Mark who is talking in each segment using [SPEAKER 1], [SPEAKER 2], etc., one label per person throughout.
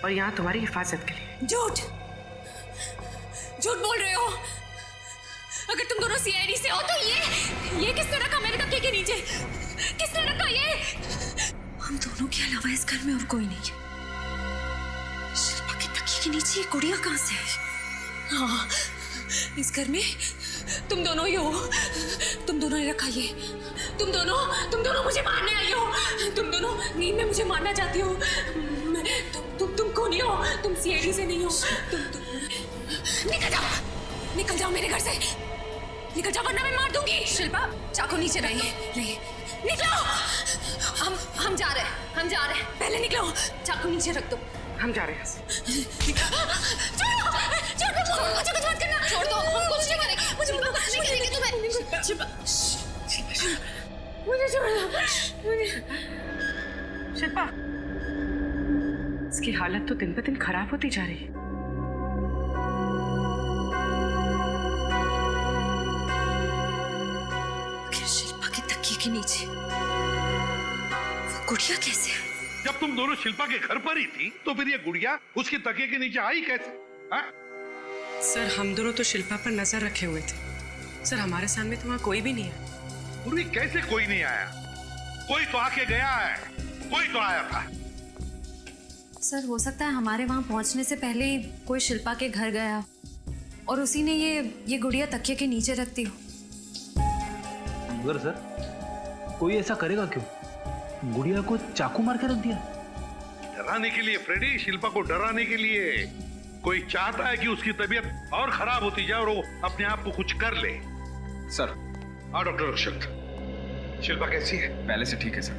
[SPEAKER 1] और यहाँ तुम्हारी हिफाजत के लिए।
[SPEAKER 2] झूठ झूठ बोल रहे हो। अगर तुम दोनों सीआईडी से हो तो ये किसने रखा मेरे तकिए के नीचे? किसने रखा ये? हम दोनों के अलावा इस घर में और कोई नहीं है। शिल्पा के तकिए के नीचे ये गुड़िया कहाँ से है? हाँ, इस घर में तुम दोनों ही हो। तुम दोनों ने रखा ये। तुम दोनों मुझे मारने आई हो। तुम दोनों नींद में मुझे मारना चाहती हो। तुम कौन हो? तुम सीआईडी से नहीं हो। तुम निकल जाओ मेरे घर से। निकल जाओ वरना मैं मार दूंगी। शिल्पा चाकू नीचे रही। निकलो। हम जा रहे हैं। पहले निकलो। चाकू नीचे रख दो।
[SPEAKER 1] हम जा रहे हैं।
[SPEAKER 2] छोड़ दो मुझे कुछ मत करना। छोड़ दो, हम कुछ नहीं करेंगे। मुझे नहीं करेंगे तुम्हें। शिल्पा मुझे छोड़ दो।
[SPEAKER 1] शिल्पा, इसकी हालत तो दिन ब दिन खराब होती जा रही है।
[SPEAKER 2] शिल्पा के तकिए के नीचे वो गुड़िया कैसे है?
[SPEAKER 3] जब तुम दोनों शिल्पा के घर पर ही थी तो फिर ये गुड़िया उसके तकिए के नीचे आई कैसे? हा?
[SPEAKER 1] सर, हम दोनों तो शिल्पा पर नजर रखे हुए थे। सर, हमारे सामने तो वहाँ कोई भी नहीं है।
[SPEAKER 3] पूर्वी, कैसे कोई नहीं आया? कोई तो आके गया है। कोई तो आया था।
[SPEAKER 4] सर, हो सकता है हमारे वहाँ पहुँचने से पहले ही कोई शिल्पा के घर गया और उसी ने ये गुड़िया तकिए के नीचे रखती हो।
[SPEAKER 5] मगर सर, कोई ऐसा करेगा क्यों? गुड़िया को चाकू मार के रख दिया।
[SPEAKER 3] डराने के लिए फ्रेडी, शिल्पा को डराने के लिए। कोई चाहता है कि उसकी तबीयत और खराब होती जाए और वो अपने आप को कुछ कर ले।
[SPEAKER 6] सर।
[SPEAKER 3] हाँ डॉक्टर रक्षक, शिल्पा कैसी है?
[SPEAKER 6] पहले से ठीक है सर,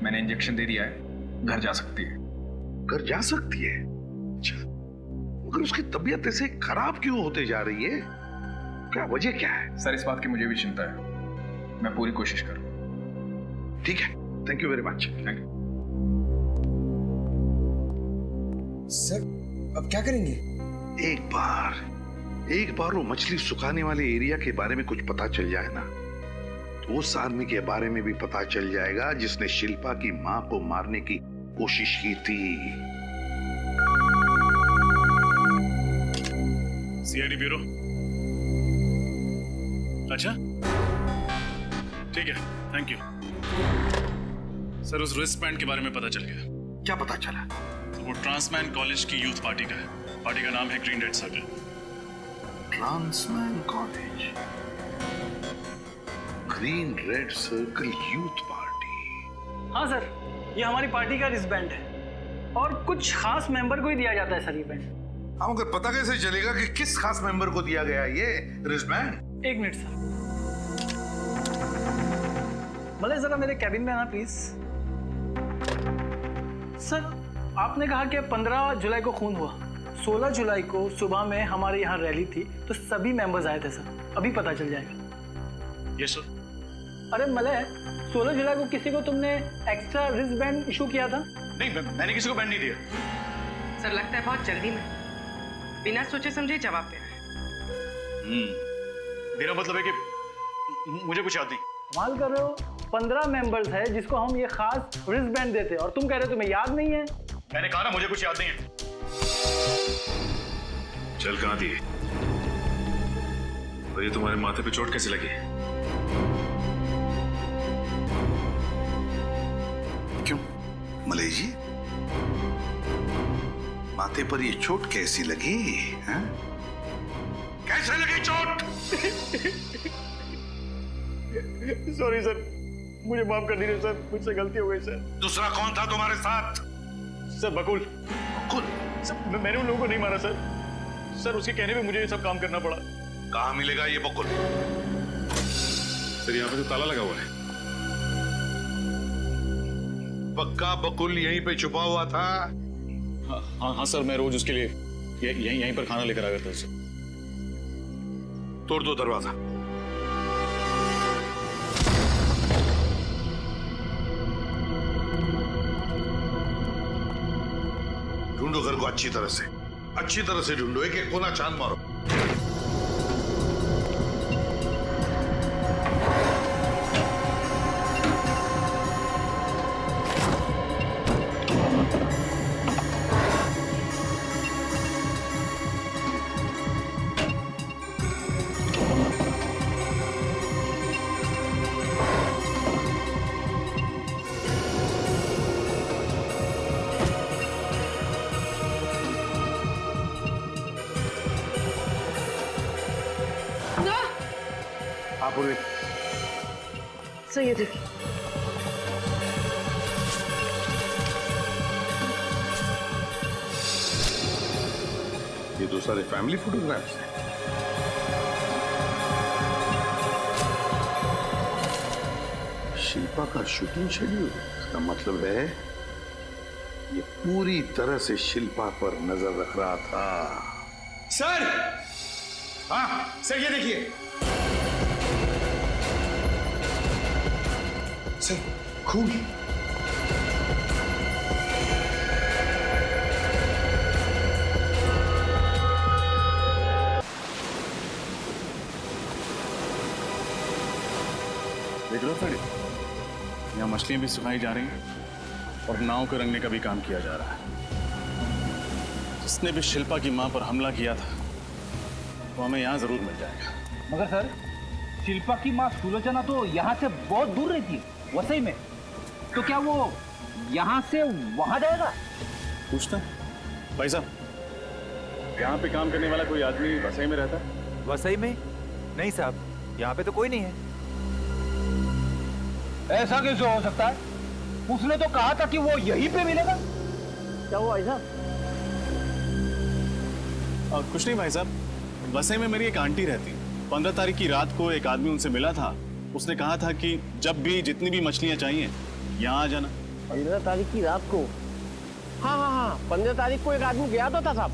[SPEAKER 6] मैंने इंजेक्शन दे दिया है, घर जा सकती है।
[SPEAKER 3] घर जा सकती है? अच्छा, मगर उसकी तबीयत ऐसे खराब क्यों होते जा रही है? क्या वजह क्या है?
[SPEAKER 6] सर, इस बात की मुझे भी चिंता है, मैं पूरी कोशिश करूँ।
[SPEAKER 3] ठीक है, thank you very much.
[SPEAKER 6] Thank you
[SPEAKER 7] sir. अब क्या करेंगे?
[SPEAKER 3] एक बार वो मछली सुखाने वाले एरिया के बारे में कुछ पता चल जाए ना, तो उस आदमी के बारे में भी पता चल जाएगा जिसने शिल्पा की मां को मारने की कोशिश की थी।
[SPEAKER 8] CID bureau. अच्छा, ठीक है, थैंक यू। सर, उस रिस्ट बैंड के बारे में पता चल गया।
[SPEAKER 3] क्या पता चला?
[SPEAKER 8] तो वो ट्रांसमैन कॉलेज की यूथ पार्टी का है। पार्टी का नाम है green red circle.
[SPEAKER 3] Transman college, green red circle youth party.
[SPEAKER 5] हाँ सर, ये हमारी पार्टी का रिस्टबैंड है और कुछ खास मेंबर को ही दिया जाता है सर ये बैंड।
[SPEAKER 3] हाँ, मगर पता कैसे चलेगा कि किस खास मेंबर को दिया गया ये रिस्टबैंड?
[SPEAKER 5] एक मिनट सर। भले जरा मेरे कैबिन में आना प्लीज। सर, आपने कहा कि 15 जुलाई को खून हुआ। 16 जुलाई को सुबह में हमारे यहाँ रैली थी तो सभी मेंबर्स आए थे सर। अभी पता चल जाएगा।
[SPEAKER 8] Yes sir.
[SPEAKER 5] अरे मलय, 16 जुलाई को किसी को तुमने एक्स्ट्रा रिस्ट बैंड इशू किया था?
[SPEAKER 8] नहीं, मैंने किसी को बैंड नहीं दिया।
[SPEAKER 1] सर, लगता है बहुत जल्दी में बिना सोचे समझे जवाब दे रहे हैं।
[SPEAKER 8] मेरा मतलब है कि मुझे कुछ याद नहीं।
[SPEAKER 5] कमाल कर रहे हो, 15 मेंबर्स है जिसको हम ये खास रिस्ट बैंड देते और तुम कह रहे हो तुम्हें याद नहीं है।
[SPEAKER 8] मैंने कहा ना मुझे कुछ याद नहीं है। चल कहाँ दिए? तो ये तुम्हारे माथे पे चोट कैसे लगी?
[SPEAKER 3] क्यों मलय जी, माथे पर ये चोट कैसी लगी? हाँ? कैसे लगी चोट?
[SPEAKER 8] सॉरी सर, मुझे माफ कर दीजिए सर, मुझसे गलती हो गई सर।
[SPEAKER 3] दूसरा कौन था तुम्हारे साथ?
[SPEAKER 8] सर, बकुल।
[SPEAKER 3] बकुल?
[SPEAKER 8] सर, मैंने उन लोगों को नहीं मारा सर। सर, उसके कहने पे मुझे ये सब काम करना पड़ा।
[SPEAKER 3] कहाँ मिलेगा ये बकुल?
[SPEAKER 8] सर, यहाँ पे तो ताला लगा हुआ है।
[SPEAKER 3] पक्का बकुल यहीं पे छुपा हुआ था?
[SPEAKER 8] हाँ सर, मैं रोज उसके लिए यहीं पर खाना लेकर आ गया था सर।
[SPEAKER 3] तोड़ दो दरवाजा। ढूंढो घर को अच्छी तरह से ढूंढो, एक कोना छान मारो। आप पूर्वी।
[SPEAKER 1] सर ये देखिए।
[SPEAKER 3] ये तो सारे फैमिली फोटोग्राफ्स हैं। शिल्पा का शूटिंग शेड्यूल, इसका मतलब है ये पूरी तरह से शिल्पा पर नजर रख रहा था।
[SPEAKER 7] सर, हाँ सर, ये देखिए सर, खून।
[SPEAKER 8] देख लो सर, यहाँ मछलियां भी सुखाई जा रही हैं और नाव के रंगने का भी काम किया जा रहा है। जिसने भी शिल्पा की मां पर हमला किया था वो हमें यहाँ जरूर मिल जाएगा।
[SPEAKER 9] मगर सर, शिल्पा की माँ सुलोचना तो यहाँ से बहुत दूर रहती है, वसई में। तो क्या वो यहाँ से वहां जाएगा?
[SPEAKER 8] पूछता है भाई साहब, यहाँ पे काम करने वाला कोई आदमी वसई में रहता है?
[SPEAKER 10] वसई में? नहीं साहब, यहाँ पे तो कोई नहीं है।
[SPEAKER 9] ऐसा कैसे हो सकता है? उसने तो कहा था कि वो यहीं पे मिलेगा। क्या हुआ ऐसा?
[SPEAKER 8] और कुछ नहीं भाई साहब, वसई में मेरी एक आंटी रहती है। 15 तारीख की रात को एक आदमी उनसे मिला था। उसने कहा था कि जब भी जितनी भी मछलियां चाहिए यहाँ आ जाना।
[SPEAKER 9] 15 तारीख की रात को? हाँ, 15 तारीख को एक आदमी गया तो था साहब।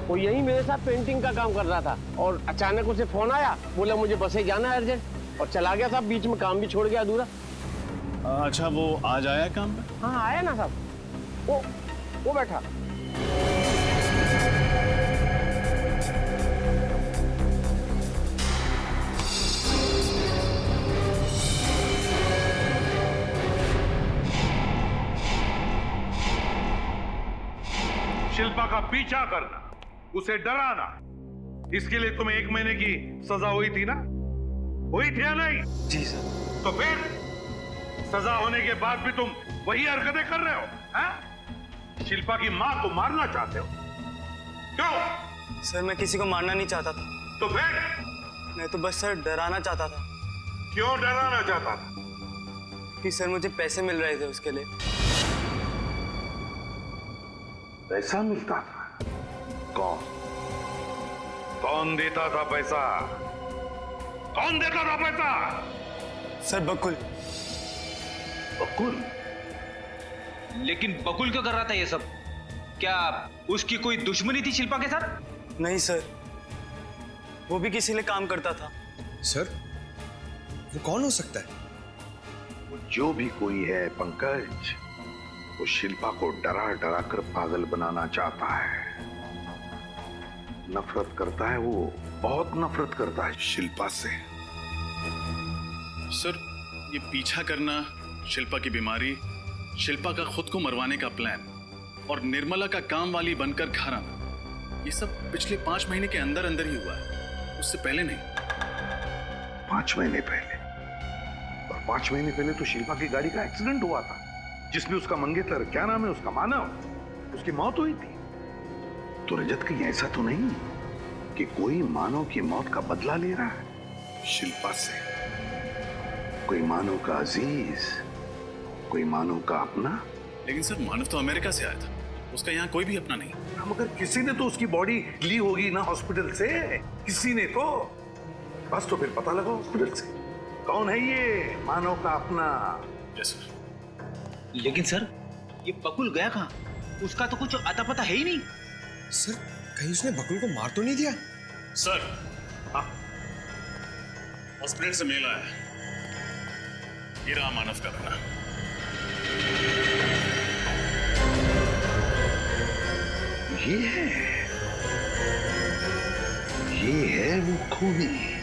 [SPEAKER 9] वो यही मेरे साथ पेंटिंग का काम कर रहा था और अचानक उसे फोन आया, बोला मुझे बसे जाना है अर्जेंट, और चला गया साहब। बीच में काम भी छोड़ गया अधूरा।
[SPEAKER 8] अच्छा, वो आज आया काम पे?
[SPEAKER 9] हाँ आया ना साहब, वो बैठा।
[SPEAKER 3] शिल्पा का पीछा करना, उसे डराना, इसके लिए तुम्हें 1 महीने की सजा हुई थी ना? हुई थी या नहीं?
[SPEAKER 7] जी सर।
[SPEAKER 3] तो फिर सजा होने के बाद भी तुम वही हरकतें कर रहे हो, हैं? शिल्पा की मां को मारना चाहते हो? क्यों?
[SPEAKER 11] सर, मैं किसी को मारना नहीं चाहता था।
[SPEAKER 3] तो फिर?
[SPEAKER 11] मैं तो बस सर डराना चाहता था।
[SPEAKER 3] क्यों डराना चाहता था?
[SPEAKER 11] कि सर मुझे पैसे मिल रहे थे उसके लिए।
[SPEAKER 3] पैसा मिलता था? कौन देता था पैसा? कौन देता था पैसा?
[SPEAKER 11] सर बकुल।
[SPEAKER 3] बकुल?
[SPEAKER 10] लेकिन बकुल क्यों कर रहा था ये सब? क्या उसकी कोई दुश्मनी थी शिल्पा के साथ?
[SPEAKER 11] नहीं सर, वो भी किसी लिए काम करता था।
[SPEAKER 7] सर, वो कौन हो सकता है?
[SPEAKER 3] वो जो भी कोई है पंकज, वो शिल्पा को डरा डरा कर पागल बनाना चाहता है। नफरत करता है, वो बहुत नफरत करता है शिल्पा से।
[SPEAKER 8] सर, ये पीछा करना, शिल्पा की बीमारी, शिल्पा का खुद को मरवाने का प्लान और निर्मला का काम वाली बनकर घर आना, ये सब पिछले 5 महीने के अंदर अंदर ही हुआ है, उससे पहले नहीं।
[SPEAKER 3] 5 महीने पहले? और 5 महीने पहले तो शिल्पा की गाड़ी का एक्सीडेंट हुआ था, जिसमें उसका मंगेतर, क्या नाम है उसका, मानव, उसकी मौत हुई थी। तो रजत, कहीं ऐसा तो नहीं कि कोई मानव की मौत का बदला ले रहा है शिल्पा से? कोई मानव का अजीज, कोई मानव का अपना?
[SPEAKER 8] लेकिन सर, मानव तो अमेरिका से आया था, उसका यहाँ कोई भी अपना नहीं।
[SPEAKER 3] मगर किसी ने तो उसकी बॉडी ली होगी ना हॉस्पिटल से, किसी ने तो। बस तो फिर पता लगा हॉस्पिटल से कौन है ये मानव का अपना।
[SPEAKER 8] Yes sir.
[SPEAKER 10] लेकिन सर, ये बकुल गया कहाँ? उसका तो कुछ अता पता है ही नहीं।
[SPEAKER 7] सर, कहीं उसने बकुल को मार तो नहीं दिया?
[SPEAKER 8] सर, हॉस्पिटल से मेल आया है, ये रहा मानव का बना।
[SPEAKER 3] ये है वो खूनी।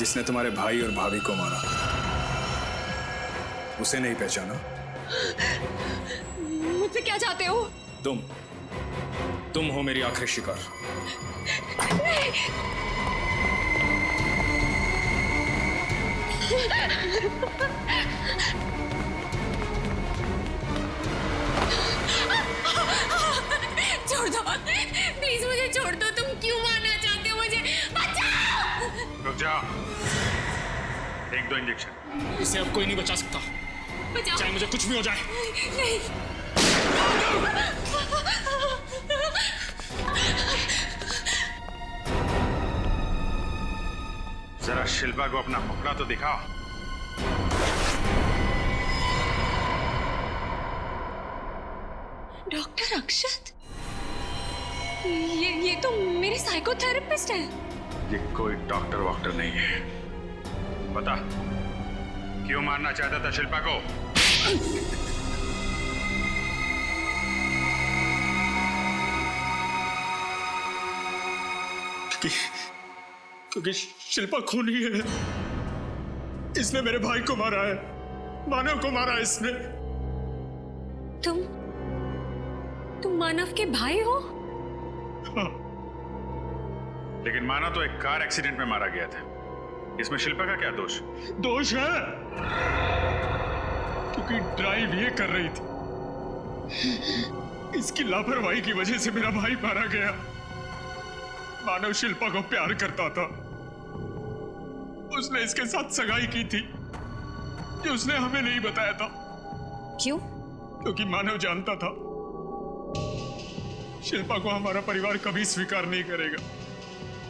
[SPEAKER 6] जिसने तुम्हारे भाई और भाभी को मारा, उसे नहीं पहचाना?
[SPEAKER 2] मुझसे क्या चाहते हो?
[SPEAKER 6] तुम हो मेरी आखिरी शिकार।
[SPEAKER 2] छोड़ दो प्लीज, मुझे छोड़ दो। तुम क्यों मारना चाहते हो मुझे? बचाओ!
[SPEAKER 8] रुक जा। एक दो इंजेक्शन।
[SPEAKER 6] इसे अब कोई नहीं बचा सकता,
[SPEAKER 2] बचाओ!
[SPEAKER 6] चाहे मुझे कुछ भी हो जाए।
[SPEAKER 2] नहीं।
[SPEAKER 3] जरा शिल्पा को अपना मुखड़ा तो दिखाओ।
[SPEAKER 2] डॉक्टर अक्षत, ये तो मेरे साइकोथेरेपिस्ट है।
[SPEAKER 3] ये कोई डॉक्टर वॉक्टर नहीं है। बता, क्यों मारना चाहता था शिल्पा को?
[SPEAKER 6] क्योंकि शिल्पा खूनी है। इसने मेरे भाई को मारा है, मानव को मारा है इसने।
[SPEAKER 2] तुम मानव के भाई हो?
[SPEAKER 3] हाँ। लेकिन मानव तो एक कार एक्सीडेंट में मारा गया था। इसमें शिल्पा का क्या दोष?
[SPEAKER 6] दोष है क्योंकि ड्राइव ये कर रही थी। इसकी लापरवाही की वजह से मेरा भाई मारा गया। मानव शिल्पा को प्यार करता था, उसने इसके साथ सगाई की थी, जो उसने हमें नहीं बताया था।
[SPEAKER 4] क्यों?
[SPEAKER 6] क्योंकि मानव जानता था शिल्पा को हमारा परिवार कभी स्वीकार नहीं करेगा।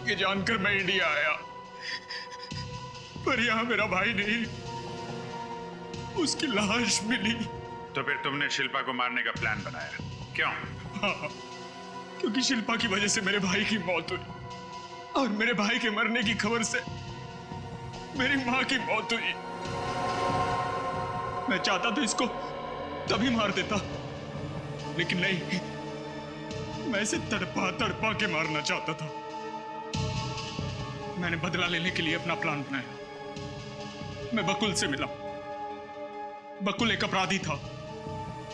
[SPEAKER 6] ये जानकर मैं इंडिया आया, पर यहां मेरा भाई नहीं, उसकी लाश मिली।
[SPEAKER 3] तो फिर तुमने शिल्पा को मारने का प्लान बनाया, क्यों?
[SPEAKER 6] हाँ, क्योंकि शिल्पा की वजह से मेरे भाई की मौत हुई, और मेरे भाई के मरने की खबर से मेरी मां की मौत हुई। मैं चाहता तो इसको तभी मार देता, लेकिन नहीं, मैं इसे तड़पा तड़पा के मारना चाहता था। मैंने बदला लेने के लिए अपना प्लान बनाया। मैं बकुल से मिला। बकुल एक अपराधी था,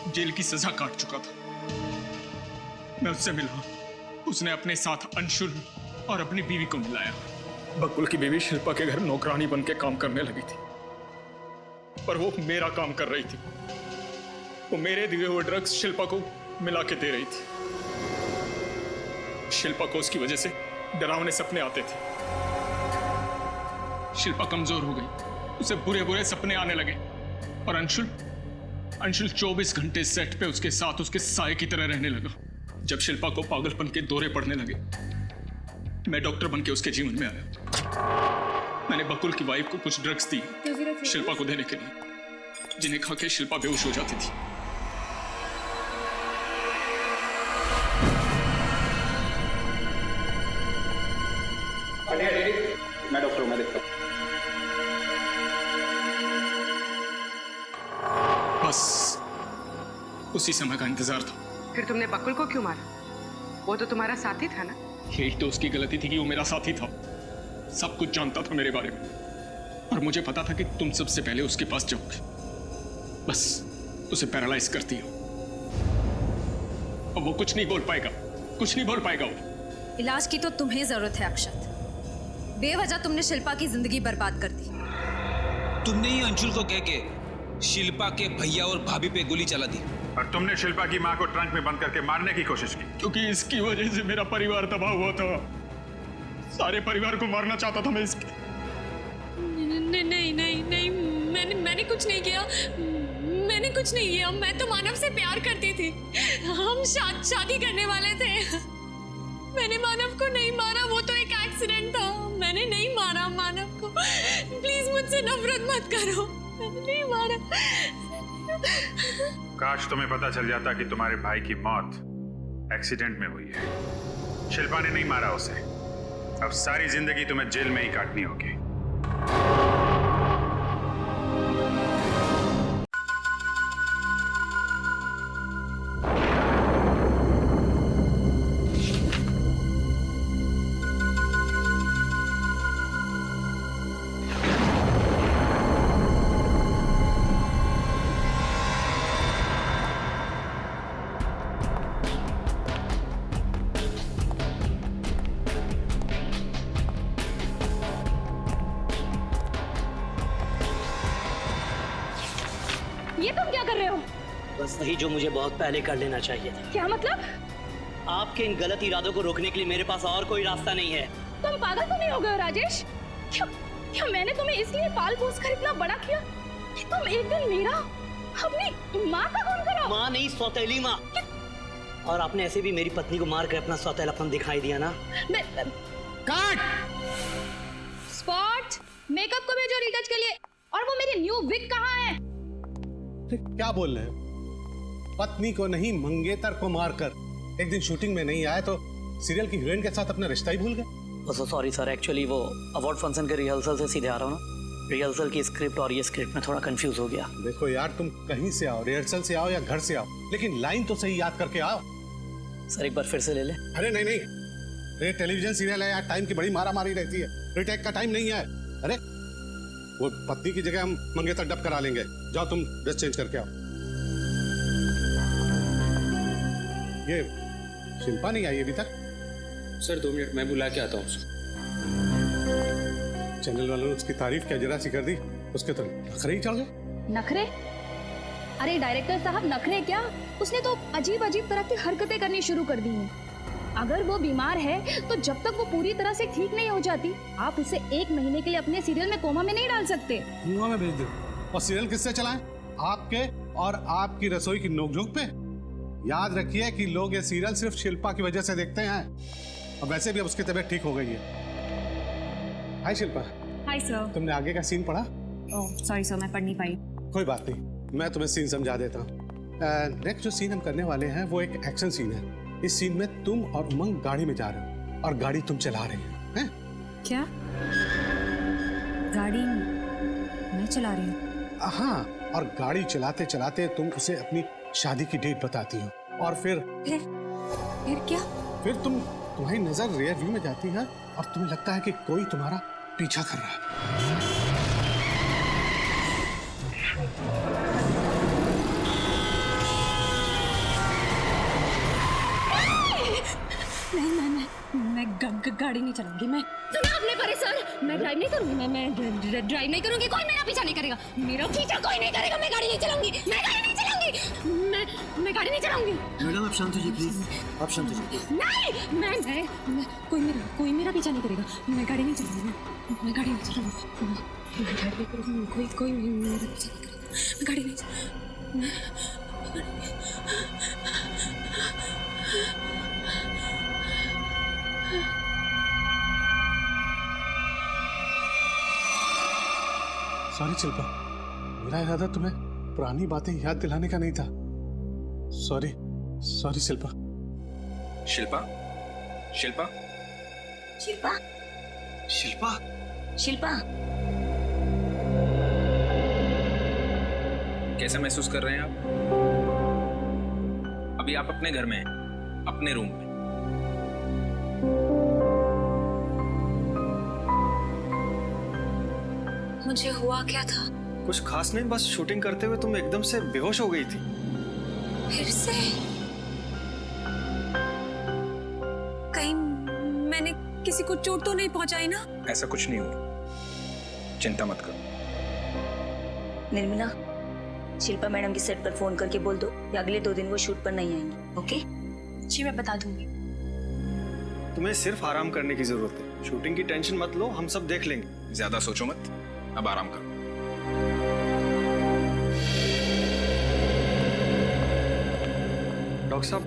[SPEAKER 6] जेल की सजा काट चुका था। मैं उससे मिला, उसने अपने साथ अंशुल और अपनी बीवी को मिलाया। बकुल की बीवी शिल्पा के घर नौकरानी बन के काम करने लगी थी, पर वो मेरा काम कर रही थी। वो मेरे दिए हुए ड्रग्स शिल्पा को मिला के दे रही थी। शिल्पा को उसकी वजह से डरावने सपने आते थे। शिल्पा कमजोर हो गई, उसे बुरे बुरे सपने आने लगे। और अंशुल 24 घंटे सेट पे उसके साथ उसके साए की तरह रहने लगा। जब शिल्पा को पागलपन के दौरे पड़ने लगे, मैं डॉक्टर बन के उसके जीवन में आया। मैंने बकुल की वाइफ को कुछ ड्रग्स दी शिल्पा को देने के लिए, जिन्हें खा के शिल्पा बेहोश हो जाती थी।
[SPEAKER 10] मैं डॉक्टर हूं, मैं देखता हूं।
[SPEAKER 6] बस उसी समय का इंतजार था।
[SPEAKER 1] फिर तुमने बकुल को क्यों मारा? वो तो तुम्हारा साथी था ना?
[SPEAKER 6] यही तो उसकी गलती थी कि वो मेरा साथी था, सब कुछ जानता था मेरे बारे में, और मुझे पता था कि तुम सबसे पहले उसके पास जाओगे। बस उसे पैरालाइज करती हो, अब वो कुछ नहीं बोल पाएगा, कुछ नहीं बोल पाएगा वो।
[SPEAKER 4] इलाज की तो तुम्हें जरूरत है अक्षत। बेवजह तुमने शिल्पा की जिंदगी बर्बाद कर दी।
[SPEAKER 10] तुमने ही अंशुल को कह के शिल्पा के भैया और भाभी पे गोली चला दी,
[SPEAKER 3] और तुमने शिल्पा की मां को ट्रंक में बंद करके मारने की कोशिश की।
[SPEAKER 6] क्योंकि इसकी वजह से मेरा परिवार तबाह हुआ था। सारे परिवार को मारना चाहता था मैं इसके।
[SPEAKER 2] नहीं नहीं नहीं, मैंने कुछ नहीं किया। मैंने कुछ नहीं किया। मैं तो मानव से प्यार करती थी। हम शादी करने वाले थे। मैंने मानव को नहीं मारा, वो तो एक एक्सीडेंट था। मैंने नहीं मारा मानव को। प्लीज मुझसे नफरत मत करो, मैंने नहीं मारा।
[SPEAKER 3] काश तुम्हें पता चल जाता कि तुम्हारे भाई की मौत एक्सीडेंट में हुई है। शिल्पा ने नहीं मारा उसे। अब सारी जिंदगी तुम्हें जेल में ही काटनी होगी।
[SPEAKER 2] ये तुम क्या कर रहे हो?
[SPEAKER 12] बस वही जो मुझे बहुत पहले कर लेना चाहिए था।
[SPEAKER 2] क्या मतलब?
[SPEAKER 12] आपके इन गलत इरादों को रोकने के लिए मेरे पास और कोई रास्ता नहीं है।
[SPEAKER 2] तुम पागल तो नहीं हो गए हो राजेश? क्या मैंने तुम्हें इसलिए पाल पोस कर इतना बड़ा किया कि तुम एक दिन मेरा अपनी माँ का खून करो?
[SPEAKER 12] माँ नहीं, सौतेली माँ। और आपने ऐसे भी मेरी पत्नी को मार कर अपना सौतेलापन दिखाई दिया ना।
[SPEAKER 7] काट!
[SPEAKER 2] स्पॉट, मेकअप को भेजो रिटच के लिए। और वो मेरी न्यू विग कहाँ है?
[SPEAKER 13] क्या बोल रहे हैं? पत्नी को नहीं, मंगेतर को मारकर एक दिन शूटिंग में नहीं आए तो सीरियल की हीरोइन के साथ अपना रिश्ता ही भूल गए।
[SPEAKER 12] सॉरी सर, एक्चुअली वो अवार्ड फंक्शन के रिहर्सल से सीधे आ रहा हूँ ना। रिहर्सल की स्क्रिप्ट और ये स्क्रिप्ट में थोड़ा कंफ्यूज हो गया।
[SPEAKER 13] देखो यार, तुम कहीं से आओ, रिहर्सल से आओ या घर से आओ, लेकिन लाइन तो सही याद करके आओ।
[SPEAKER 12] सर एक बार फिर से ले ले।
[SPEAKER 13] अरे नहीं नहीं, ये टेलीविजन सीरियल है यार, टाइम की बड़ी मारा मारी रहती है, रिटेक का टाइम नहीं है। अरे वो पत्नी की जगह हम मंगेतर डब करा लेंगे। जाओ तुम ड्रेस चेंज करके आओ। ये शिल्पा नहीं आई अभी तक?
[SPEAKER 11] सर 2 मिनट, मैं बुला के आता हूँ।
[SPEAKER 13] चैनल वालों ने उसकी तारीफ क्या जरा सी कर दी, उसके तो नखरे ही चढ़ गए।
[SPEAKER 2] नखरे? अरे डायरेक्टर साहब, नखरे क्या? उसने तो अजीब अजीब तरह की हरकतें करनी शुरू कर दी हैं। अगर वो बीमार है तो जब तक वो पूरी तरह से ठीक नहीं हो जाती, आप उसे 1 महीने के लिए अपने सीरियल में कोमा में नहीं डाल सकते।
[SPEAKER 13] कोमा में भेज दो। और सीरियल किससे चलाएं? आपके और आपकी रसोई की नोकझोंक पे? याद रखिए कि लोग ये सीरियल सिर्फ शिल्पा की वजह से देखते हैं। और वैसे भी अब उसकी तबीयत ठीक हो गई है। हाय शिल्पा।
[SPEAKER 4] Hi sir.
[SPEAKER 13] तुमने आगे का सीन पढ़ा?
[SPEAKER 4] ओह सॉरी सर, मैं पढ़ नहीं पाई।
[SPEAKER 13] कोई बात नहीं, मैं तुम्हें सीन समझा देता हूँ। नेक्स्ट जो सीन हम करने वाले हैं वो एक एक्शन सीन है। इस सीन में तुम और उमंग गाड़ी में जा रहे हो और गाड़ी तुम चला रहे हैं।
[SPEAKER 4] क्या गाड़ी मैं चला रही हूँ?
[SPEAKER 13] हाँ, और गाड़ी चलाते चलाते तुम उसे अपनी शादी की डेट बताती हो और फिर
[SPEAKER 4] क्या?
[SPEAKER 13] फिर तुम्हारी नजर रियर व्यू में जाती है और तुम्हें लगता है कि कोई तुम्हारा पीछा कर रहा है।
[SPEAKER 4] मैं गाड़ी नहीं चलाऊंगी। मैं
[SPEAKER 2] सुना आपने परेशान? मैं ड्राइव नहीं करूंगी। मैं ड्राइव नहीं करूंगी। कोई मेरा पीछा नहीं करेगा। मेरा पीछा कोई नहीं करेगा। मैं गाड़ी नहीं चलाऊंगी। मैं गाड़ी नहीं चलाऊंगी। मैं गाड़ी नहीं चलाऊंगी।
[SPEAKER 12] मैडम आप शांत हो जाइए प्लीज, आप शांत हो जाइए।
[SPEAKER 2] नहीं, मैं कोई मेरा पीछा नहीं करेगा। मैं गाड़ी नहीं चलाऊंगी। मैं गाड़ी नहीं चलाऊंगी। कोई मेरा पीछा नहीं करेगा। मैं गाड़ी नहीं चलाऊंगी।
[SPEAKER 13] सॉरी शिल्पा, मेरा इरादा तुम्हें पुरानी बातें याद दिलाने का नहीं था। सॉरी शिल्पा।
[SPEAKER 11] शिल्पा, शिल्पा,
[SPEAKER 2] शिल्पा,
[SPEAKER 11] शिल्पा,
[SPEAKER 2] शिल्पा।
[SPEAKER 11] कैसा महसूस कर रहे हैं आप? अभी आप अपने घर में हैं, अपने रूम में।
[SPEAKER 4] मुझे हुआ क्या था?
[SPEAKER 7] कुछ खास नहीं, बस शूटिंग करते हुए तुम एकदम से बेहोश हो गई थी।
[SPEAKER 4] फिर से? कहीं मैंने किसी को चोट तो नहीं पहुंचाई ना?
[SPEAKER 11] ऐसा कुछ नहीं हुआ, चिंता मत करो।
[SPEAKER 14] निर्मला, शिल्पा मैडम की सेट पर फोन करके बोल दो कि अगले 2 दिन वो शूट पर नहीं आएंगी। ओके?
[SPEAKER 4] जी मैं बता दूंगी।
[SPEAKER 7] तुम्हें सिर्फ आराम करने की जरूरत है। शूटिंग की टेंशन मत लो, हम सब देख लेंगे।
[SPEAKER 11] ज्यादा सोचो मत, अब आराम करो।
[SPEAKER 7] डॉक्टर साहब,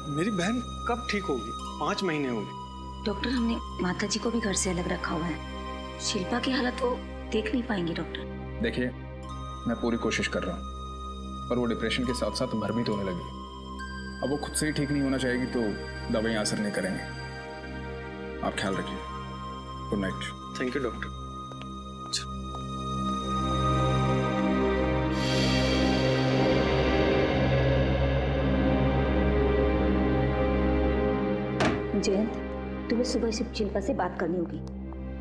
[SPEAKER 7] मेरी बहन कब ठीक होगी? 5 महीने हो गए।
[SPEAKER 14] डॉक्टर, हमने माता जी को भी घर से अलग रखा हुआ है। शिल्पा की हालत वो देख नहीं पाएंगे डॉक्टर।
[SPEAKER 11] देखिए, मैं पूरी कोशिश कर रहा हूँ, पर वो डिप्रेशन के साथ साथ भ्रमित होने लगी। अब वो खुद से ही ठीक नहीं होना चाहेगी तो दवाइयाँ असर नहीं करेंगे। आप ख्याल रखिए। Good night.
[SPEAKER 7] Thank you doctor.
[SPEAKER 14] Jayant, तुम्हें सुबह से शिल्पा से बात करनी होगी।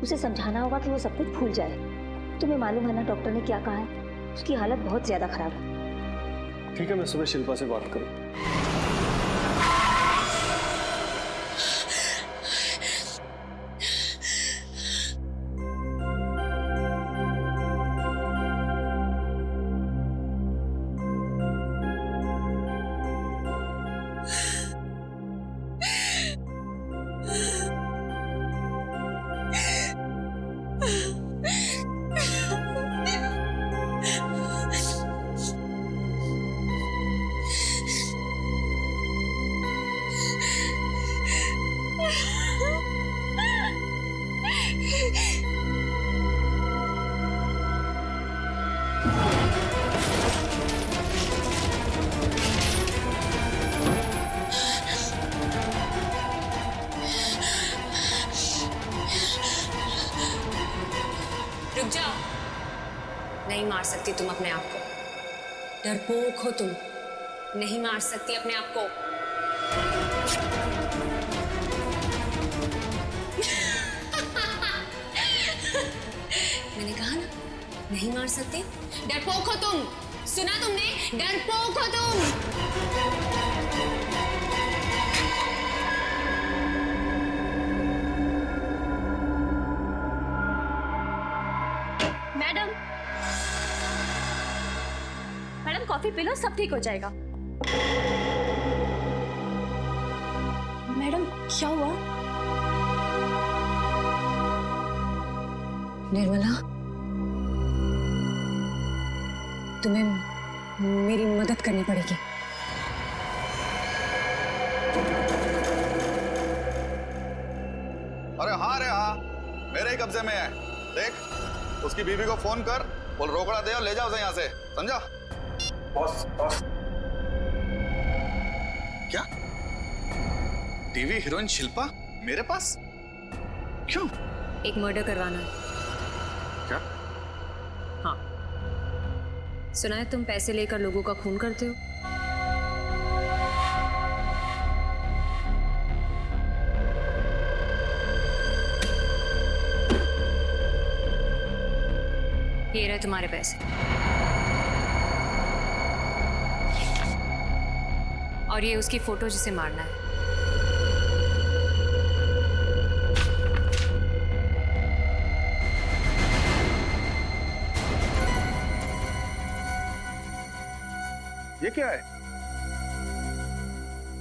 [SPEAKER 14] उसे समझाना होगा कि वो सब कुछ भूल जाए। तुम्हें मालूम है ना डॉक्टर ने क्या कहा है? उसकी हालत बहुत ज्यादा खराब है।
[SPEAKER 7] ठीक है, मैं सुबह शिल्पा से बात करूँ।
[SPEAKER 4] नहीं मार सकती तुम अपने आप को, डरपोक हो तुम, नहीं मार सकती अपने आप को। मैंने कहा ना, नहीं मार सकती, डरपोक हो तुम, सुना तुमने, डरपोक हो तुम।
[SPEAKER 2] Madam, madam coffee P low, सब ठीक हो जाएगा। मैडम क्या हुआ?
[SPEAKER 4] निर्मला, तुम्हें मेरी मदद करनी पड़ेगी।
[SPEAKER 15] अरे हाँ रे हाँ, मेरे ही कब्जे में है। देख, उसकी बीवी को फोन कर, बोल रोकड़ा दे और ले जाओ उसे यहाँ से, समझा?
[SPEAKER 3] बॉस बॉस,
[SPEAKER 15] क्या? टीवी हीरोइन शिल्पा मेरे पास? क्यों?
[SPEAKER 4] एक मर्डर करवाना है।
[SPEAKER 15] क्या?
[SPEAKER 4] हाँ, सुना है तुम पैसे लेकर लोगों का खून करते हो। ये रहे तुम्हारे पैसे, और ये उसकी फोटो जिसे मारना है।
[SPEAKER 15] ये क्या है?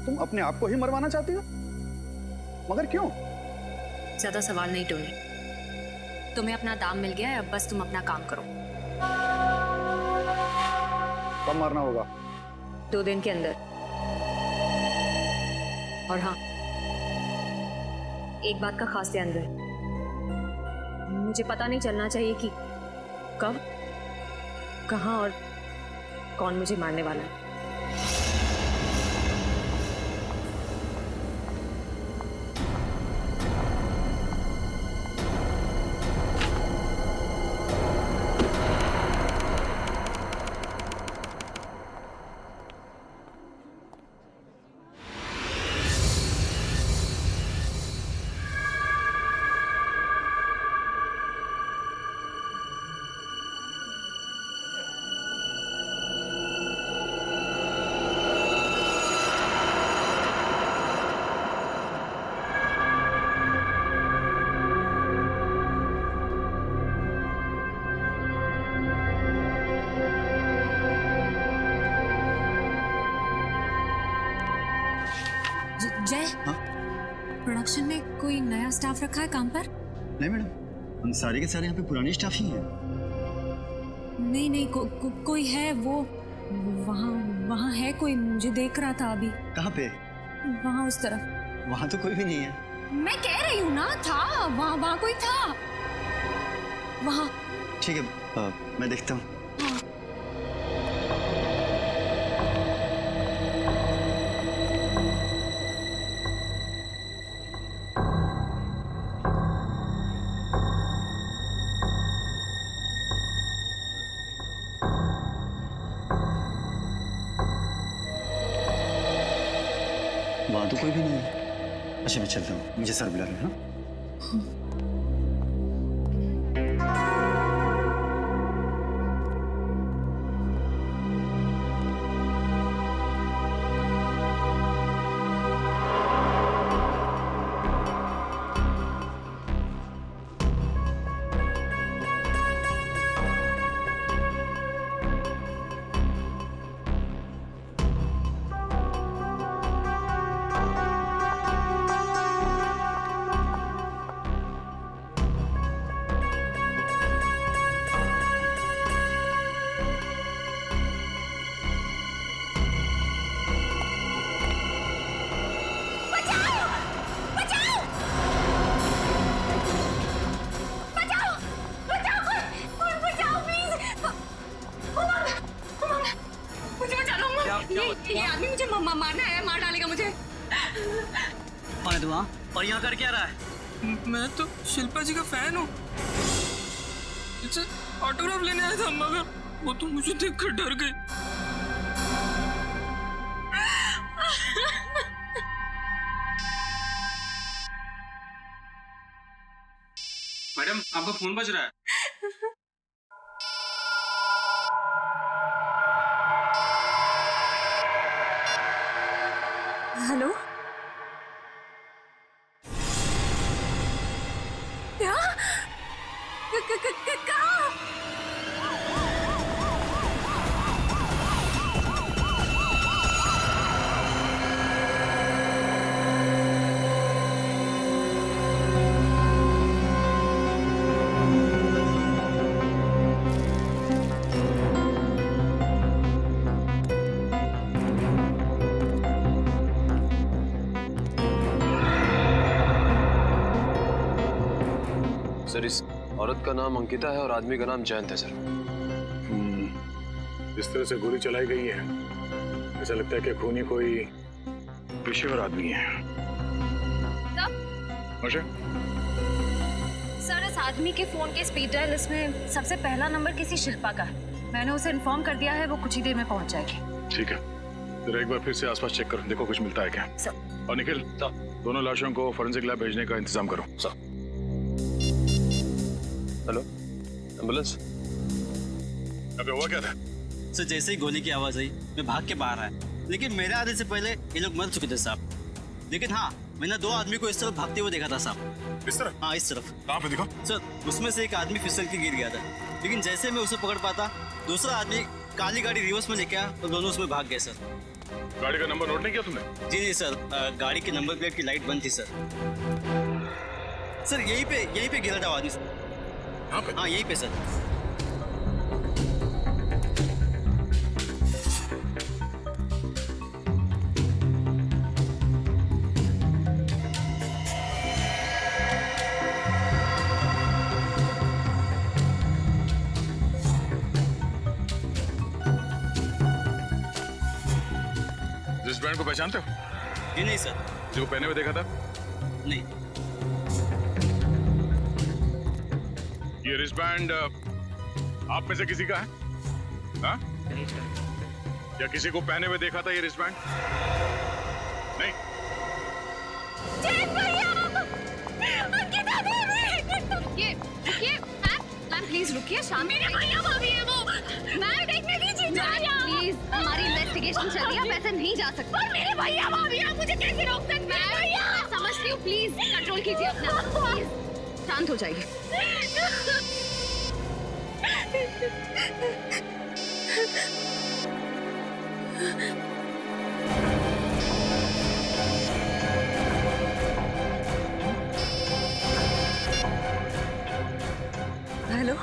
[SPEAKER 15] तुम अपने आप को ही मरवाना चाहती हो? मगर क्यों?
[SPEAKER 4] ज्यादा सवाल नहीं टोनी, तुम्हें अपना दाम मिल गया है, अब बस तुम अपना काम करो।
[SPEAKER 15] कब मारना होगा?
[SPEAKER 4] 2 दिन के अंदर। और हाँ, एक बात का खास ध्यान रहे, मुझे पता नहीं चलना चाहिए कि कब, कहाँ और कौन मुझे मारने वाला है। जय, प्रोडक्शन में कोई नया स्टाफ रखा है काम पर?
[SPEAKER 16] नहीं मैडम, हम सारे के सारे यहाँ पे पुराने स्टाफ ही हैं।
[SPEAKER 4] नहीं नहीं, कोई है, वो वहाँ है कोई, मुझे देख रहा था अभी।
[SPEAKER 16] कहाँ पे?
[SPEAKER 4] वहाँ उस तरफ।
[SPEAKER 16] वहाँ तो कोई भी नहीं है।
[SPEAKER 4] मैं कह रही हूँ ना, था वहाँ कोई था वहाँ।
[SPEAKER 16] ठीक है, मैं देखता हूँ। वहाँ तो कोई भी नहीं है। अच्छा, मैं चलता हूँ, मुझे सर बुला रहे हैं। हाँ?
[SPEAKER 2] ये आदमी मुझे मारना है, मार डालेगा मुझे।
[SPEAKER 12] और तू और यहाँ कर क्या रहा है?
[SPEAKER 17] मैं तो शिल्पा जी का फैन हूँ।
[SPEAKER 2] ऑटोग्राफ लेने आया था मगर वो तो मुझे देखकर डर गई।
[SPEAKER 10] मैडम आपका फोन बज रहा है।
[SPEAKER 2] हेलो, क्या कहाँ?
[SPEAKER 17] सर, इस औरत का नाम अंकिता है और आदमी का नाम जयंत है सर।
[SPEAKER 3] इस तरह से गोली चलाई गई है, ऐसा लगता है कि खूनी कोई पेशेवर आदमी है।
[SPEAKER 4] सर, इस आदमी के फोन के स्पीड डायल लिस्ट में सबसे पहला नंबर किसी शिल्पा का है। मैंने उसे इन्फॉर्म कर दिया है, वो कुछ ही देर में पहुंच जाएगी।
[SPEAKER 3] ठीक है, जरा एक बार फिर से आसपास चेक करो, देखो कुछ मिलता है क्या। और निखिल, दोनों लाशों को फॉरेंसिक लैब भेजने का इंतजाम करो।
[SPEAKER 17] Hello, ambulance.
[SPEAKER 3] अबे हुआ क्या था?
[SPEAKER 12] सर, जैसे ही गोली की आवाज आई मैं भाग के बाहर आया, लेकिन मेरे आने से पहले ये लोग मर चुके थे साहब। लेकिन हाँ, मैंने 2 आदमी को इस तरफ भागते हुए देखा था साहब।
[SPEAKER 3] इस तरफ?
[SPEAKER 12] हाँ, इस तरफ।
[SPEAKER 3] कहाँ पे देखा?
[SPEAKER 12] सर, उसमें से एक आदमी फिसल के गिर गया था, लेकिन जैसे मैं उसे पकड़ पाता, दूसरा आदमी काली गाड़ी रिवर्स में लेके आया और दोनों उसमें भाग गए सर।
[SPEAKER 3] गाड़ी का नंबर नोट नहीं किया तुमने?
[SPEAKER 12] जी नहीं सर, गाड़ी की नंबर प्लेट की लाइट बंद थी सर। सर, यहीं पे गिरा था आदमी सर। हाँ, यहीं पे सर।
[SPEAKER 3] रिस्टबैंड को पहचानते हो?
[SPEAKER 12] जी नहीं सर।
[SPEAKER 3] जो पहने हुए देखा था?
[SPEAKER 12] नहीं।
[SPEAKER 3] ये रिस्टबैंड आप में से किसी का है? हाँ? या किसी को पहने हुए देखा था ये रिस्टबैंड? नहीं।
[SPEAKER 2] मैम प्लीज रुकिए, शांत। मेरे भैया भाभी है वो। मैं देखने दीजिए। प्लीज, हमारी इन्वेस्टिगेशन चल रही है, आप ऐसे नहीं जा सकते। पर मेरे भैया भाभी है, मुझे कैसे रोक सकते हैं? मैं समझती हूँ, प्लीज कंट्रोल कीजिए अपना। प्लीज शांत हो जाइए।
[SPEAKER 4] हेलो,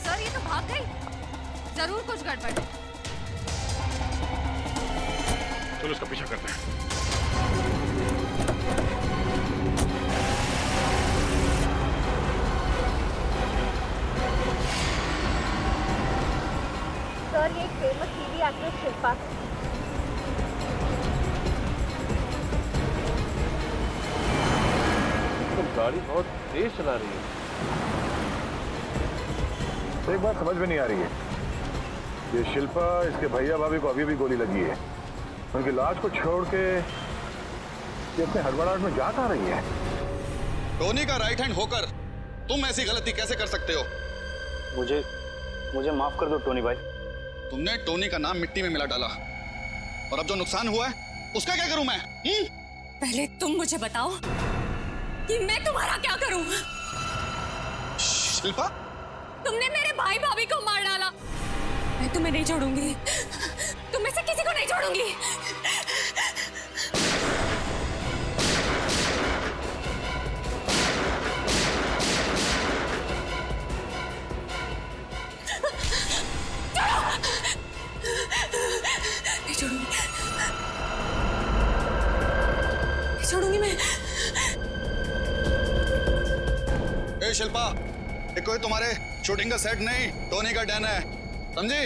[SPEAKER 2] सर, ये तो भाग गई। जरूर कुछ गड़बड़ है।
[SPEAKER 3] चलो उसका पीछा करते हैं।
[SPEAKER 14] सर, ये एक फेमस टीवी एक्ट्रेस शिल्पा।
[SPEAKER 9] तो गाड़ी बहुत तेज चला रही है।
[SPEAKER 3] तो एक बात समझ में नहीं आ रही है, ये शिल्पा, इसके भैया भाभी को अभी भी गोली लगी है, उनकी लाश को छोड़ के ये अपने हड़बड़ाहट में जा कहाँ रही है?
[SPEAKER 15] टोनी का राइट हैंड होकर तुम ऐसी गलती कैसे कर सकते हो?
[SPEAKER 7] मुझे माफ कर दो टोनी भाई।
[SPEAKER 15] तुमने टोनी का नाम मिट्टी में मिला डाला, और अब जो नुकसान हुआ है उसका क्या करूं मैं?
[SPEAKER 2] पहले तुम मुझे बताओ कि मैं तुम्हारा क्या करूं?
[SPEAKER 15] शिल्पा,
[SPEAKER 2] तुमने मेरे भाई भाभी को मार डाला। मैं तुम्हें नहीं छोड़ूंगी, तुम में से किसी को नहीं छोड़ूंगी। नहीं छोड़ूंगी, नहीं छोड़ूंगी मैं।
[SPEAKER 15] ए शिल्पा, ये कोई तुम्हारे शूटिंग का सेट नहीं, टोनी का डैन है, समझी?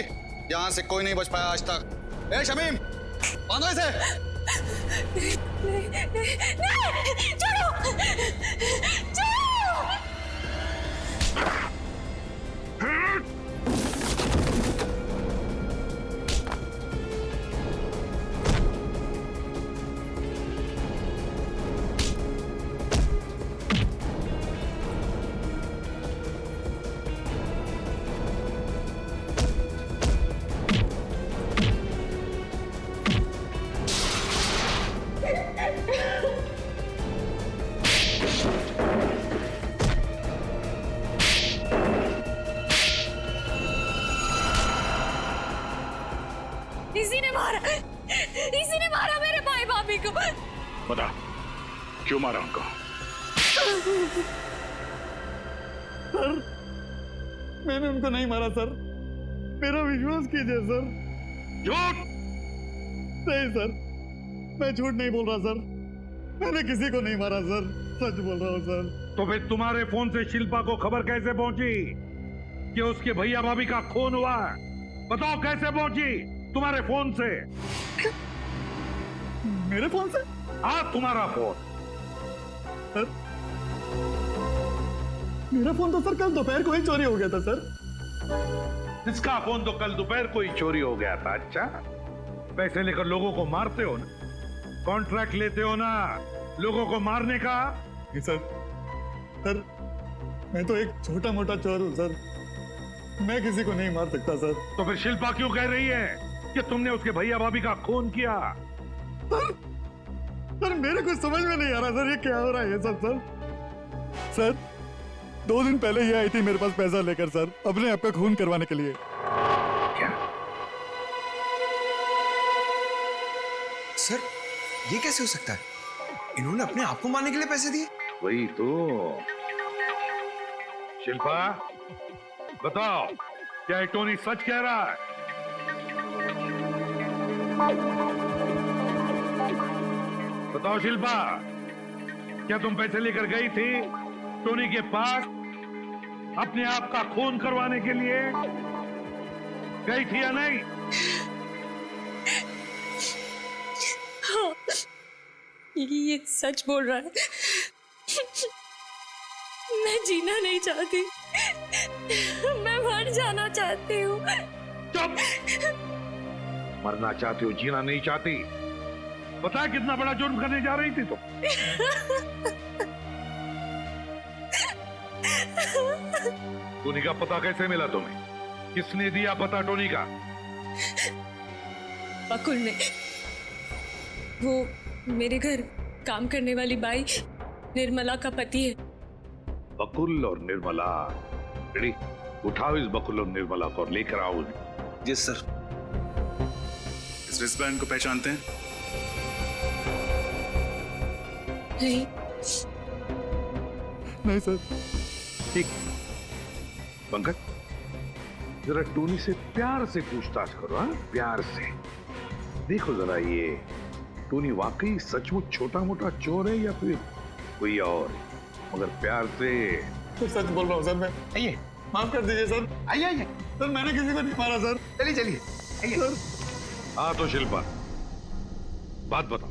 [SPEAKER 15] यहाँ से कोई नहीं बच पाया आज तक। ए शमीम,
[SPEAKER 7] बांधो इसे।
[SPEAKER 2] नहीं, छोड़ो, छोड़ो। इसी ने मारा मेरे भाई भाभी को।
[SPEAKER 3] बता क्यों मारा उनको?
[SPEAKER 7] सर मैंने उनको नहीं मारा सर, मेरा विश्वास कीजिए सर।
[SPEAKER 3] झूठ?
[SPEAKER 7] नहीं सर, मैं झूठ नहीं बोल रहा सर, मैंने किसी को नहीं मारा सर, सच बोल रहा हूँ सर।
[SPEAKER 3] तो फिर तुम्हारे फोन से शिल्पा को खबर कैसे पहुंची कि उसके भैया भाभी का खून हुआ? बताओ कैसे पहुंची तुम्हारे फोन से?
[SPEAKER 7] मेरे फोन से?
[SPEAKER 3] हाँ तुम्हारा फोन।
[SPEAKER 7] सर मेरा फोन तो सर कल दोपहर को ही चोरी हो गया था सर।
[SPEAKER 3] इसका फोन तो कल दोपहर को ही चोरी हो गया था। अच्छा, पैसे लेकर लोगों को मारते हो ना, कॉन्ट्रैक्ट लेते हो ना लोगों को मारने का।
[SPEAKER 7] सर सर मैं तो एक छोटा मोटा चोर हूँ सर, मैं किसी को नहीं मार सकता सर।
[SPEAKER 3] तो फिर शिल्पा क्यों कह रही है कि तुमने उसके भैया भाभी का खून किया?
[SPEAKER 7] सर मेरे कुछ समझ में नहीं आ रहा सर, ये क्या हो रहा है ये सब सर। सर 2 दिन पहले ये आई थी मेरे पास पैसा लेकर सर, अपने आप का खून करवाने के लिए।
[SPEAKER 3] क्या?
[SPEAKER 18] सर ये कैसे हो सकता है? इन्होंने अपने आप को मारने के लिए पैसे दिए?
[SPEAKER 3] वही तो। शिल्पा बताओ, क्या ये टोनी सच कह रहा है? बताओ शिल्पा, क्या तुम पैसे लेकर गई थी टोनी के पास अपने आप का खून करवाने के लिए? गई थी या नहीं?
[SPEAKER 2] हाँ, ये सच बोल रहा है। मैं जीना नहीं चाहती, मैं मर जाना चाहती हूँ।
[SPEAKER 3] चुप! मरना चाहती हो, जीना नहीं चाहती? पता कितना बड़ा जुर्म करने जा रही थी तुम? टोनी का पता कैसे मिला तुम्हें? किसने दिया पता टोनी का?
[SPEAKER 2] बकुल ने। वो मेरे घर काम करने वाली बाई निर्मला का पति है।
[SPEAKER 3] बकुल और निर्मला? रेडी, उठाओ इस बकुल और निर्मला को और लेकर आओ उन्हें।
[SPEAKER 8] जी सर। इस रिस्टबैंड को पहचानते हैं?
[SPEAKER 7] नहीं सर।
[SPEAKER 3] ठीक, पंकज जरा टोनी से प्यार से पूछताछ करो। हाँ, प्यार से। देखो जरा ये टोनी वाकई सचमुच छोटा मोटा चोर है या फिर कोई और? मगर प्यार से।
[SPEAKER 7] तो सच बोल रहा हूँ सर मैं। आइए, माफ कर दीजिए सर। आइए आइए सर, मैंने किसी को नहीं मारा सर।
[SPEAKER 18] चलिए चलिए
[SPEAKER 7] सर।
[SPEAKER 3] हाँ तो शिल्पा बात बताओ,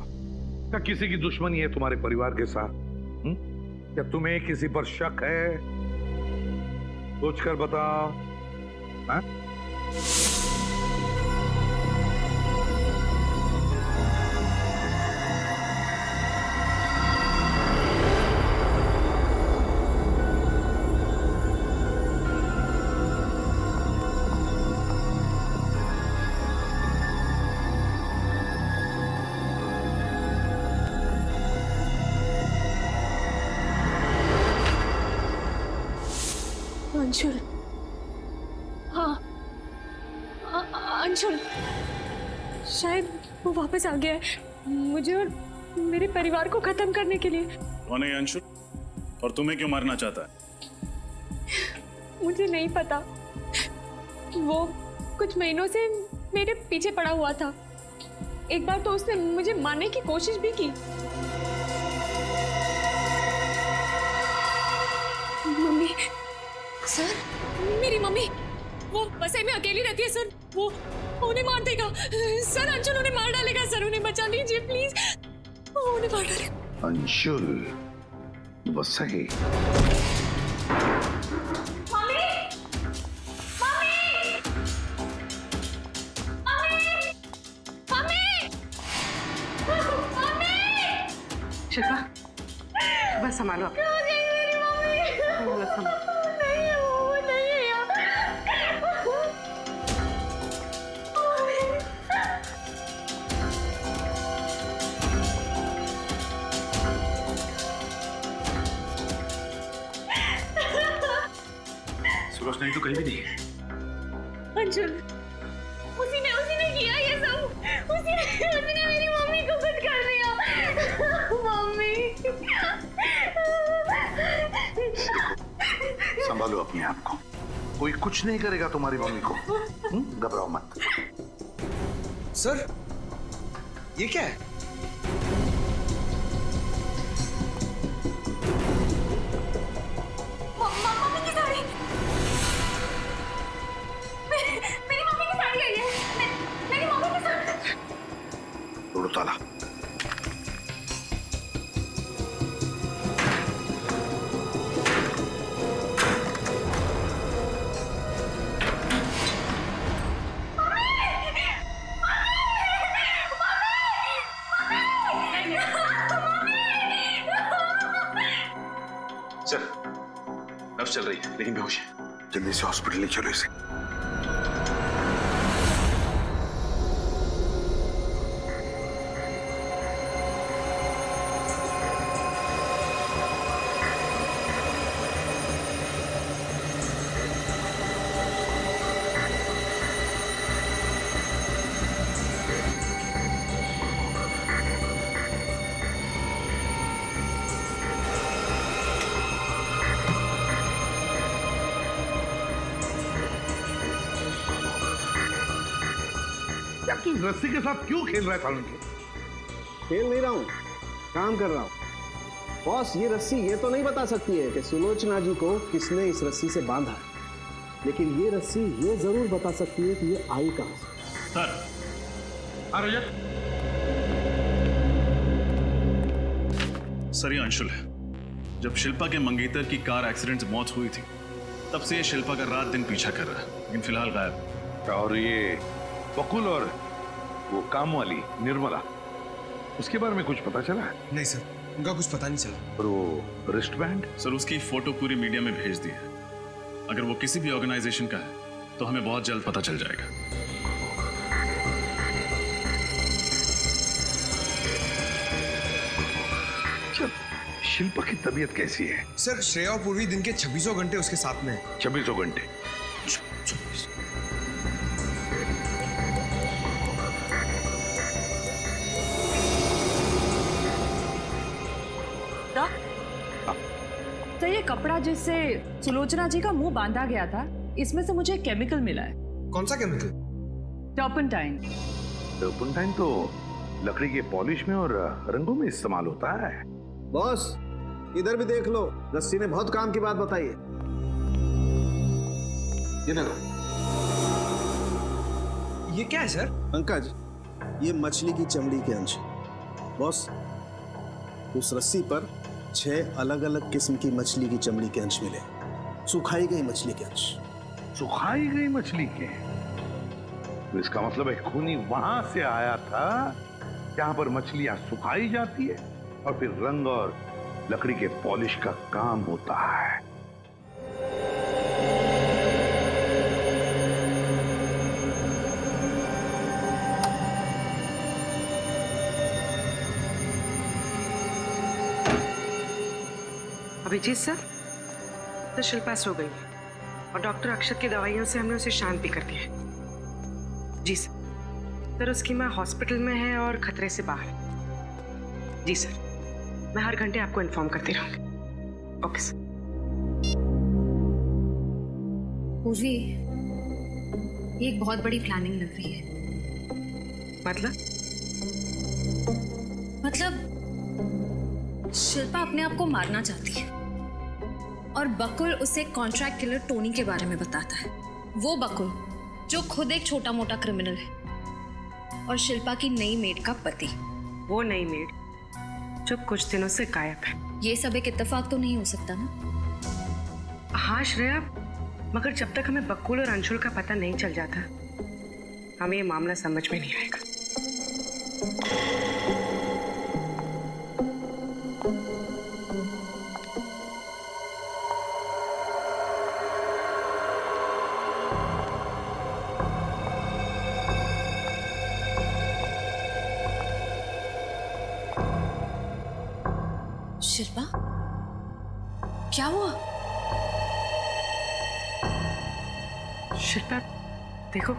[SPEAKER 3] क्या किसी की दुश्मनी है तुम्हारे परिवार के साथ? क्या तुम्हें किसी पर शक है? सोचकर बताओ। हाँ?
[SPEAKER 2] अंशुल, हाँ अंशुल, शायद वो वापस आ गया है मुझे और मेरे परिवार को खत्म करने के लिए।
[SPEAKER 8] कौन है अंशुल और तुम्हें क्यों मारना चाहता है?
[SPEAKER 2] मुझे नहीं पता, वो कुछ महीनों से मेरे पीछे पड़ा हुआ था। एक बार तो उसने मुझे मारने की कोशिश भी की। मम्मी, सर, मेरी मम्मी वो बसे में अकेली रहती है सर। वो उन्हें मार देगा सर। अंशुल उन्हें मार डालेगा सर। उन्हें बचा लीजिए प्लीज। उन्हें मार डालेगा।
[SPEAKER 3] अंशुल बस सही।
[SPEAKER 1] शिल्पा बस संभालो आप।
[SPEAKER 8] रोशनी तो कहीं भी नहीं है।
[SPEAKER 2] अंशुल उसी ने किया ये सब। उसी ने मेरी मम्मी को कुछ कर दिया। मम्मी
[SPEAKER 3] संभालो अपने आप को, कोई कुछ नहीं करेगा तुम्हारी मम्मी को। घबराओ मत।
[SPEAKER 18] सर ये क्या है?
[SPEAKER 2] मम्मी की साड़ी। मेरी मम्मी की साड़ी है ये। मेरी मम्मी की साड़ी।
[SPEAKER 3] तोड़ो ताला।
[SPEAKER 8] सर नब्ज चल रही है लेकिन बेहोश है।
[SPEAKER 3] जल्दी से हॉस्पिटल ले चलो इसे। तू इस रस्सी के साथ क्यों खेल रहा था?
[SPEAKER 9] खेल नहीं रहा हूँ, काम कर रहा हूँ। बॉस ये रस्सी ये तो नहीं बता सकती है कि सुलोचना जी को किसने इस रस्सी से बांधा है, लेकिन ये रस्सी ये जरूर बता सकती है कि ये आई कहां से।
[SPEAKER 8] सर रजत। सर ये अंशुल है। जब शिल्पा के मंगेतर की कार एक्सीडेंट से मौत हुई थी तब से ये शिल्पा का रात दिन पीछा कर रहा है, लेकिन फिलहाल गायब।
[SPEAKER 3] और ये बकुल और वो काम वाली निर्मला, उसके बारे में कुछ पता चला?
[SPEAKER 18] नहीं सर, उनका कुछ पता नहीं चला।
[SPEAKER 3] और वो रिस्ट बैंड?
[SPEAKER 8] सर उसकी फोटो पूरी मीडिया में भेज दी है। अगर वो किसी भी ऑर्गेनाइजेशन का है तो हमें बहुत जल्द पता चल जाएगा।
[SPEAKER 3] शिल्पा की तबीयत कैसी है?
[SPEAKER 18] सर श्रेया और पूर्वी दिन के 26 घंटे उसके साथ में है।
[SPEAKER 3] 26 घंटे?
[SPEAKER 19] तो ये कपड़ा जिससे सुलोचना जी का मुंह बांधा गया था, इसमें से मुझे केमिकल मिला है।
[SPEAKER 18] कौन सा केमिकल?
[SPEAKER 19] टर्पेंटाइन।
[SPEAKER 3] टर्पेंटाइन तो लकड़ी के पॉलिश में और रंगों में इस्तेमाल होता है।
[SPEAKER 9] बॉस इधर भी देख लो, रस्सी ने बहुत काम की बात बताई है।
[SPEAKER 18] ये देखो। ये क्या है सर?
[SPEAKER 9] पंकज ये मछली की चमड़ी के अंश। बॉस उस रस्सी पर 6 अलग अलग किस्म की मछली की चमड़ी के अंश मिले, सुखाई गई मछली के अंश।
[SPEAKER 3] सुखाई गई मछली के? तो इसका मतलब है खूनी वहां से आया था जहां पर मछलियां सुखाई जाती है और फिर रंग और लकड़ी के पॉलिश का काम होता है।
[SPEAKER 1] अभिजीत सर, तो शिल्पा सो गई है और डॉक्टर अक्षत की दवाइयों से हमने उसे शांत भी कर दिया है। जी सर, उसकी माँ हॉस्पिटल में है और खतरे से बाहर है। जी सर, मैं हर घंटे आपको इन्फॉर्म करती रहूंगी। Okay sir.
[SPEAKER 2] पूजी, ये एक बहुत बड़ी प्लानिंग लग रही है।
[SPEAKER 1] मतलब
[SPEAKER 2] शिल्पा अपने आप को मारना चाहती है और बकुल उसे कॉन्ट्रैक्ट किलर टोनी के बारे में बताता है। वो बकुल जो खुद एक छोटा मोटा क्रिमिनल है। और शिल्पा की नई मेड का पति।
[SPEAKER 1] वो नई मेड जो कुछ दिनों से गायब है।
[SPEAKER 2] ये सब एक इत्तेफाक तो नहीं हो सकता ना?
[SPEAKER 1] हाँ श्रेया, मगर जब तक हमें बकुल और अंशुल का पता नहीं चल जाता हमें ये मामला समझ में नहीं आएगा।
[SPEAKER 2] शिल्पा, क्या हुआ?
[SPEAKER 1] शिल्पा देखो,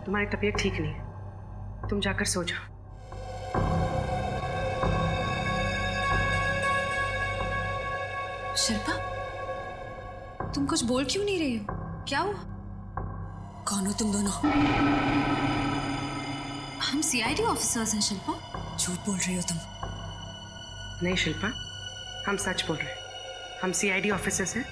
[SPEAKER 1] तुम्हारी तबीयत ठीक नहीं है, तुम जाकर सो जाओ।
[SPEAKER 2] शिल्पा, तुम कुछ बोल क्यों नहीं रही हो? क्या हुआ? कौन हो तुम दोनों? हम सीआईडी ऑफिसर्स हैं शिल्पा। झूठ बोल रही हो तुम।
[SPEAKER 1] नहीं शिल्पा, हम सच बोल रहे हैं। हम सीआईडी ऑफिसर्स हैं